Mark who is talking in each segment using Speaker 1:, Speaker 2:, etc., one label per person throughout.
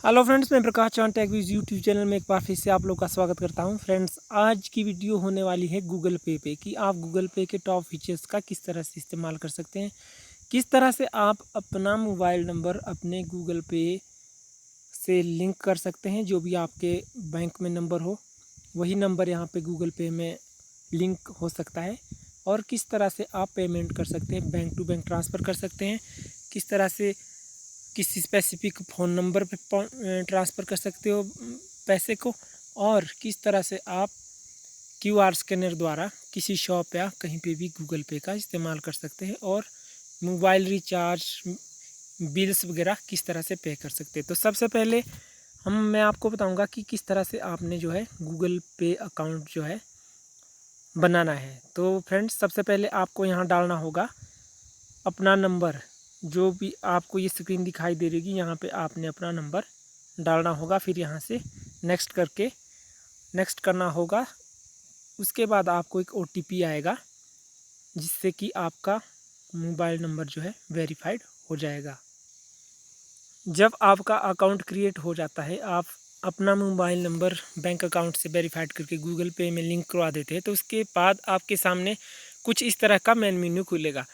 Speaker 1: Hello friends, मैं Prakash Chauhan Tech Wiz YouTube channel में एक बार फिर से आप लोग का स्वागत करता हूं। फ्रेंड्स, आज की वीडियो होने वाली है गूगल पे पे कि आप गूगल पे के टॉप फीचर्स का किस तरह से इस्तेमाल कर सकते हैं, किस तरह से आप अपना मोबाइल नंबर अपने गूगल पे से लिंक कर सकते हैं। जो भी आपके बैंक में नंबर हो वही नंबर यहां पे गूगल पे में लिंक हो सकता है, और किस तरह से आप पेमेंट कर सकते हैं, बैंक टू बैंक ट्रांसफ़र कर सकते हैं, किस तरह से किसी स्पेसिफिक फ़ोन नंबर पे ट्रांसफ़र कर सकते हो पैसे को, और किस तरह से आप क्यूआर स्कैनर द्वारा किसी शॉप या कहीं पे भी गूगल पे का इस्तेमाल कर सकते हैं, और मोबाइल रिचार्ज, बिल्स वगैरह किस तरह से पे कर सकते हैं। तो सबसे पहले मैं आपको बताऊंगा कि किस तरह से आपने जो है गूगल पे अकाउंट जो है बनाना है। तो फ्रेंड्स, सबसे पहले आपको यहाँ डालना होगा अपना नंबर। जो भी आपको ये स्क्रीन दिखाई दे रही है, यहाँ पे आपने अपना नंबर डालना होगा। फिर यहाँ से नेक्स्ट करना होगा। उसके बाद आपको एक ओटीपी आएगा, जिससे कि आपका मोबाइल नंबर जो है वेरीफाइड हो जाएगा। जब आपका अकाउंट क्रिएट हो जाता है, आप अपना मोबाइल नंबर बैंक अकाउंट से वेरीफाइड करके गूगल पे में लिंक करवा देते हैं, तो उसके बाद आपके सामने कुछ इस तरह का मेन मेन्यू खुलेगा।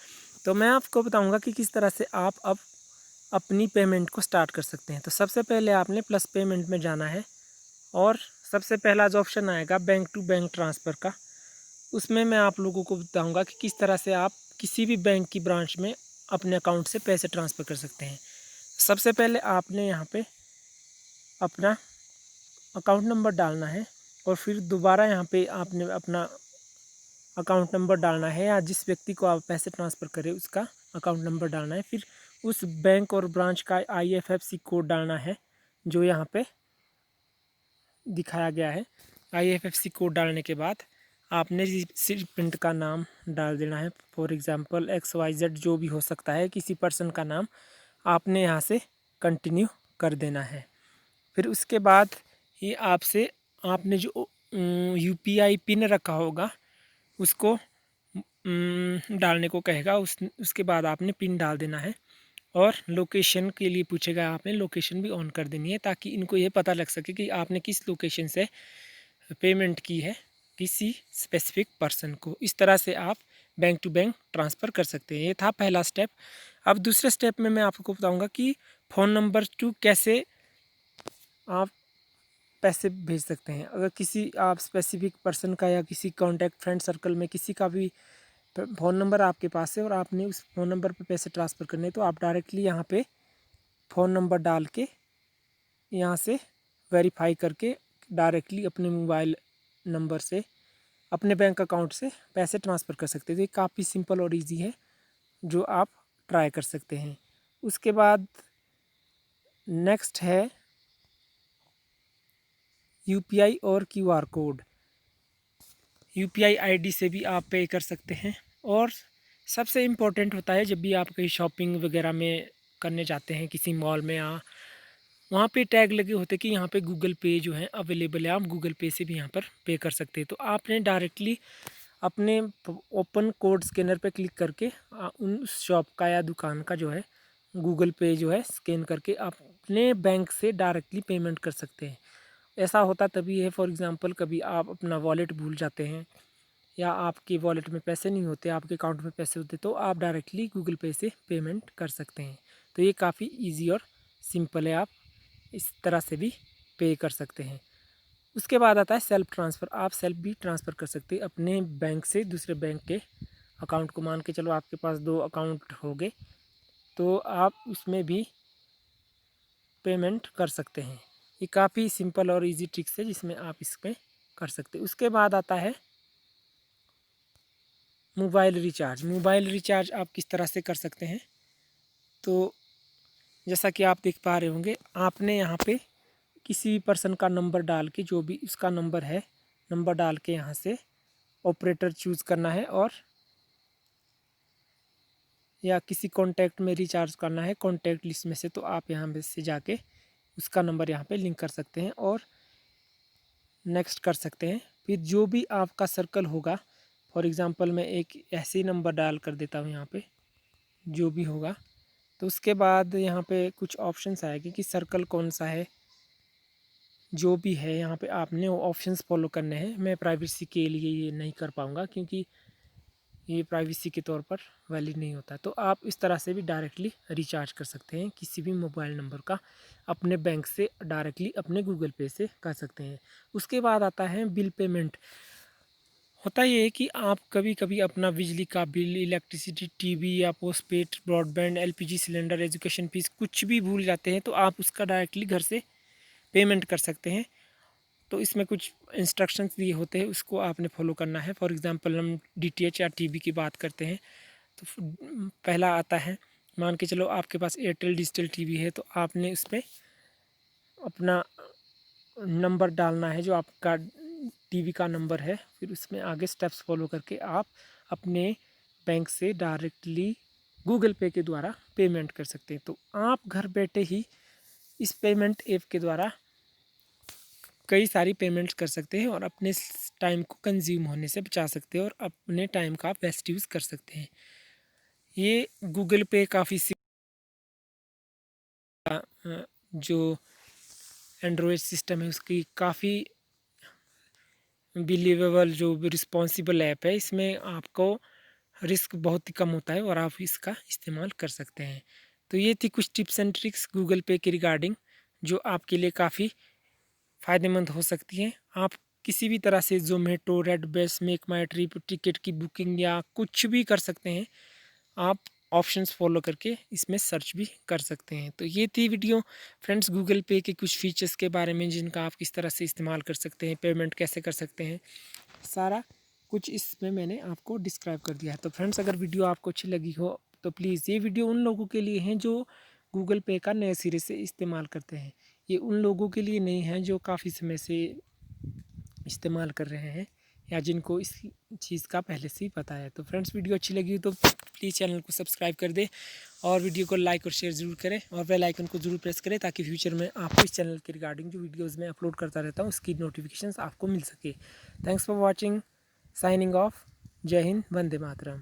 Speaker 1: तो मैं आपको बताऊंगा कि किस तरह से आप अब अपनी पेमेंट को स्टार्ट कर सकते हैं। तो सबसे पहले आपने प्लस पेमेंट में जाना है, और सबसे पहला जो ऑप्शन आएगा बैंक टू बैंक ट्रांसफ़र का, उसमें मैं आप लोगों को बताऊंगा कि किस तरह से आप किसी भी बैंक की ब्रांच में अपने अकाउंट से पैसे ट्रांसफ़र कर सकते हैं। सबसे पहले आपने यहाँ पे अपना अकाउंट नंबर डालना है, और फिर दोबारा यहाँ पे आपने अपना अकाउंट नंबर डालना है, या जिस व्यक्ति को आप पैसे ट्रांसफ़र करें उसका अकाउंट नंबर डालना है। फिर उस बैंक और ब्रांच का IFSC कोड डालना है, जो यहाँ पे दिखाया गया है। IFSC कोड डालने के बाद आपने रिसिपिएंट का नाम डाल देना है। फॉर एग्ज़ाम्पल XYZ जो भी हो सकता है, किसी पर्सन का नाम आपने यहाँ से कंटिन्यू कर देना है। फिर उसके बाद ये आपसे आपने जो UPI पिन रखा होगा उसको डालने को कहेगा। उसके बाद आपने पिन डाल देना है, और लोकेशन के लिए पूछेगा, आपने लोकेशन भी ऑन कर देनी है, ताकि इनको ये पता लग सके कि आपने किस लोकेशन से पेमेंट की है किसी स्पेसिफिक पर्सन को। इस तरह से आप बैंक टू बैंक ट्रांसफ़र कर सकते हैं। ये था पहला स्टेप। अब दूसरे स्टेप में मैं आपको बताऊंगा कि फ़ोन नंबर टू कैसे आप पैसे भेज सकते हैं। अगर किसी आप स्पेसिफिक पर्सन का या किसी कॉन्टैक्ट फ्रेंड सर्कल में किसी का भी फ़ोन नंबर आपके पास है, और आपने उस फ़ोन नंबर पे पैसे ट्रांसफ़र करने हैं, तो आप डायरेक्टली यहाँ पे फ़ोन नंबर डाल के यहाँ से वेरीफाई करके डायरेक्टली अपने मोबाइल नंबर से अपने बैंक अकाउंट से पैसे ट्रांसफ़र कर सकते हैं। तो ये काफ़ी सिंपल और इजी है, जो आप ट्राई कर सकते हैं। उसके बाद नेक्स्ट है UPI और QR कोड। UPI ID से भी आप पे कर सकते हैं। और सबसे इम्पोर्टेंट होता है, जब भी आप कहीं शॉपिंग वगैरह में करने जाते हैं किसी मॉल में, या वहाँ पे टैग लगे होते कि यहाँ पे गूगल पे जो है अवेलेबल है, आप गूगल पे से भी यहाँ पर पे कर सकते हैं। तो आपने डायरेक्टली अपने ओपन कोड स्कैनर पे क्लिक करके उन शॉप का या दुकान का जो है गूगल पे जो है स्कैन करके अपने बैंक से डायरेक्टली पेमेंट कर सकते हैं। ऐसा होता तभी है, फॉर एग्ज़ाम्पल कभी आप अपना वॉलेट भूल जाते हैं, या आपके वॉलेट में पैसे नहीं होते, आपके अकाउंट में पैसे होते, तो आप डायरेक्टली गूगल पे से पेमेंट कर सकते हैं। तो ये काफ़ी ईजी और सिंपल है, आप इस तरह से भी पे कर सकते हैं। उसके बाद आता है सेल्फ ट्रांसफ़र। आप सेल्फ भी ट्रांसफ़र कर सकते हैं अपने बैंक से दूसरे बैंक के अकाउंट को। मान के चलो आपके पास 2 अकाउंट हो गए, तो आप उसमें भी पेमेंट कर सकते हैं। ये काफ़ी सिंपल और इजी ट्रिक्स है, जिसमें आप इसमें कर सकते हैं। उसके बाद आता है मोबाइल रिचार्ज। मोबाइल रिचार्ज आप किस तरह से कर सकते हैं, तो जैसा कि आप देख पा रहे होंगे, आपने यहाँ पे किसी भी पर्सन का नंबर डाल के, जो भी उसका नंबर है, नंबर डाल के यहाँ से ऑपरेटर चूज़ करना है, और या किसी कॉन्टैक्ट में रिचार्ज करना है कॉन्टैक्ट लिस्ट में से, तो आप यहाँ पे से जाके उसका नंबर यहाँ पे लिंक कर सकते हैं और नेक्स्ट कर सकते हैं। फिर जो भी आपका सर्कल होगा, फॉर एग्ज़ाम्पल मैं एक ऐसे ही नंबर डाल कर देता हूँ यहाँ पे, जो भी होगा तो उसके बाद यहाँ पे कुछ ऑप्शंस आएगी कि सर्कल कौन सा है, जो भी है यहाँ पे आपने वो ऑप्शंस फॉलो करने हैं। मैं प्राइवेसी के लिए ये नहीं कर पाऊँगा क्योंकि ये प्राइवेसी के तौर पर वैलिड नहीं होता। तो आप इस तरह से भी डायरेक्टली रिचार्ज कर सकते हैं किसी भी मोबाइल नंबर का, अपने बैंक से डायरेक्टली अपने गूगल पे से कर सकते हैं। उसके बाद आता है बिल पेमेंट। होता ये है कि आप कभी कभी अपना बिजली का बिल, इलेक्ट्रिसिटी, टीवी या postpaid, broadband, LPG cylinder, education fees कुछ भी भूल जाते हैं, तो आप उसका डायरेक्टली घर से पेमेंट कर सकते हैं। तो इसमें कुछ इंस्ट्रक्शंस दिए होते हैं, उसको आपने फॉलो करना है। फॉर एग्जांपल हम डीटीएच या टीवी की बात करते हैं तो पहला आता है, मान के चलो आपके पास एयरटेल डिजिटल टीवी है, तो आपने उस पर अपना नंबर डालना है जो आपका टीवी का नंबर है। फिर उसमें आगे स्टेप्स फॉलो करके आप अपने बैंक से डायरेक्टली गूगल पे के द्वारा पेमेंट कर सकते हैं। तो आप घर बैठे ही इस पेमेंट ऐप के द्वारा कई सारी पेमेंट्स कर सकते हैं और अपने टाइम को कंज्यूम होने से बचा सकते हैं और अपने टाइम का बेस्ट यूज़ कर सकते हैं। ये गूगल पे काफ़ी जो एंड्रॉयड सिस्टम है उसकी काफ़ी बिलीवेबल जो रिस्पॉन्सिबल ऐप है। इसमें आपको रिस्क बहुत ही कम होता है और आप इसका इस्तेमाल कर सकते हैं। तो ये थी कुछ टिप्स एंड ट्रिक्स गूगल पे के रिगार्डिंग, जो आपके लिए काफ़ी फ़ायदेमंद हो सकती हैं। आप किसी भी तरह से ज़ोमैटो, रेडबस, मेक माई ट्रिप, टिकट की बुकिंग या कुछ भी कर सकते हैं। आप ऑप्शंस फॉलो करके इसमें सर्च भी कर सकते हैं। तो ये थी वीडियो फ्रेंड्स गूगल पे के कुछ फीचर्स के बारे में, जिनका आप किस तरह से इस्तेमाल कर सकते हैं, पेमेंट कैसे कर सकते हैं, सारा कुछ इसमें मैंने आपको डिस्क्राइब कर दिया है। तो फ्रेंड्स अगर वीडियो आपको अच्छी लगी हो तो प्लीज़, ये वीडियो उन लोगों के लिए हैं जो गूगल पे का नए सिरे से इस्तेमाल करते हैं। ये उन लोगों के लिए नहीं है जो काफ़ी समय से इस्तेमाल कर रहे हैं या जिनको इस चीज़ का पहले से ही पता है। तो फ्रेंड्स वीडियो अच्छी लगी तो प्लीज़ चैनल को सब्सक्राइब कर दें और वीडियो को लाइक और शेयर ज़रूर करें और बेल आइकन को ज़रूर प्रेस करें, ताकि फ्यूचर में आपको इस चैनल के रिगार्डिंग जो वीडियोज़ मैं अपलोड करता रहता हूँ उसकी नोटिफिकेशंस आपको मिल सके। Thanks for watching, signing off. जय हिंद, वंदे मातरम।